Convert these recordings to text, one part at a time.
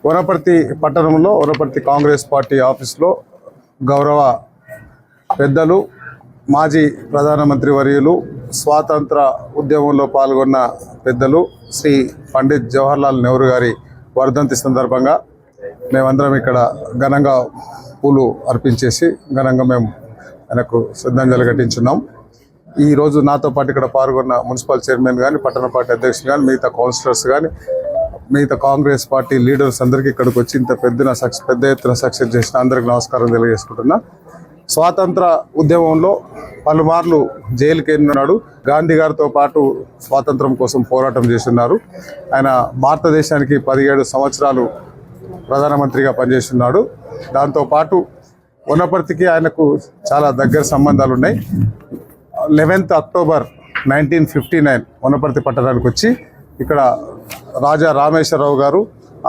వనపర్తి పట్టణంలో వనపర్తి కాంగ్రెస్ పార్టీ ఆఫీస్లో గౌరవ పెద్దలు మాజీ ప్రధానమంత్రి వర్యులు స్వాతంత్ర ఉద్యమంలో పాల్గొన్న పెద్దలు శ్రీ పండిత్ జవహర్లాల్ నెహ్రూ గారి వర్ధంతి సందర్భంగా మేమందరం ఇక్కడ ఘనంగా పూలు అర్పించేసి ఘనంగా మేము ఆయనకు శ్రద్ధాంజలి ఘటించున్నాం. ఈరోజు నాతో పాటు ఇక్కడ పాల్గొన్న మున్సిపల్ చైర్మన్ కానీ, పట్టణ పార్టీ అధ్యక్షులు కానీ, మిగతా కౌన్సిలర్స్ కానీ, మిగతా కాంగ్రెస్ పార్టీ లీడర్స్ అందరికీ ఇక్కడికి వచ్చి ఇంత పెద్ద ఎత్తున సక్సెస్ చేసిన అందరికి నమస్కారం తెలియజేసుకుంటున్నా. స్వాతంత్ర ఉద్యమంలో పలుమార్లు జైలుకి వెళ్ళినాడు. గాంధీ గారితో పాటు స్వాతంత్రం కోసం పోరాటం చేస్తున్నారు. ఆయన భారతదేశానికి 17 సంవత్సరాలు ప్రధానమంత్రిగా పనిచేస్తున్నాడు. దాంతోపాటు వనపర్తికి ఆయనకు చాలా దగ్గర సంబంధాలు ఉన్నాయి. 11th అక్టోబర్ 1959 వనపర్తి పట్టణానికి వచ్చి ఇక్కడ రాజా రామేశ్వరరావు గారు,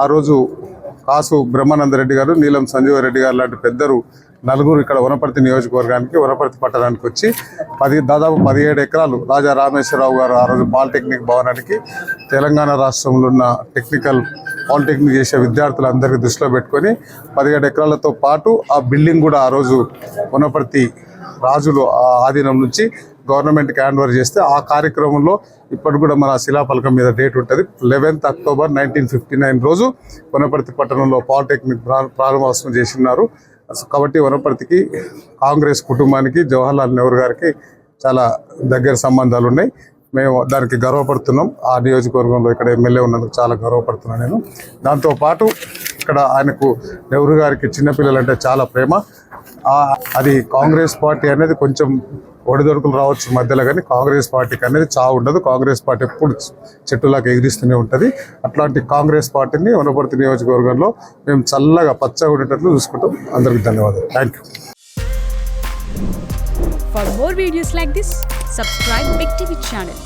ఆ రోజు కాసు బ్రహ్మానందరెడ్డి గారు, నీలం సంజీవరెడ్డి గారు లాంటి పెద్దలు నలుగురు ఇక్కడ వనపర్తి నియోజకవర్గానికి వనపర్తి పట్టణానికి వచ్చి దాదాపు 17 ఎకరాలు రాజా రామేశ్వరరావు గారు ఆ రోజు పాలిటెక్నిక్ భవనానికి తెలంగాణ రాష్ట్రంలో ఉన్న పాలిటెక్నిక్ చేసే విద్యార్థులందరికీ దృష్టిలో పెట్టుకొని 17 ఎకరాలతో పాటు ఆ బిల్డింగ్ కూడా ఆ రోజు వనపర్తి రాజులు ఆధీనం నుంచి గవర్నమెంట్కి హ్యాండ్ ఓవర్ చేస్తే ఆ కార్యక్రమంలో ఇప్పటి కూడా మన శిలాఫలకం మీద డేట్ ఉంటుంది. 11th అక్టోబర్ 1959 రోజు వనపర్తి పట్టణంలో పాలిటెక్నిక్ ప్రారంభోత్సవం చేసినారు. కాబట్టి వనపర్తికి కాంగ్రెస్ కుటుంబానికి జవహర్లాల్ నెహ్రూ గారికి చాలా దగ్గర సంబంధాలు ఉన్నాయి. మేము దానికి గర్వపడుతున్నాం. ఆ నియోజకవర్గంలో ఇక్కడ ఎమ్మెల్యే ఉన్నందుకు చాలా గర్వపడుతున్నాను నేను. దాంతోపాటు ఇక్కడ ఆయనకు నెహ్రూ గారికి చిన్నపిల్లలంటే చాలా ప్రేమ. అది కాంగ్రెస్ పార్టీ అనేది కొంచెం ఒడిదొడుకులు రావచ్చు మధ్యలో, కానీ కాంగ్రెస్ పార్టీకి అనేది చావు ఉండదు. కాంగ్రెస్ పార్టీ ఎప్పుడు చెట్టులాగా ఎగిరిస్తూనే ఉంటుంది. అట్లాంటి కాంగ్రెస్ పార్టీని వనపర్తి నియోజకవర్గంలో మేము చల్లగా పచ్చగా ఉండేటట్లు చూసుకుంటాం. అందరికీ ధన్యవాదాలు. Thank you. For more videos like this, subscribe Big TV channel.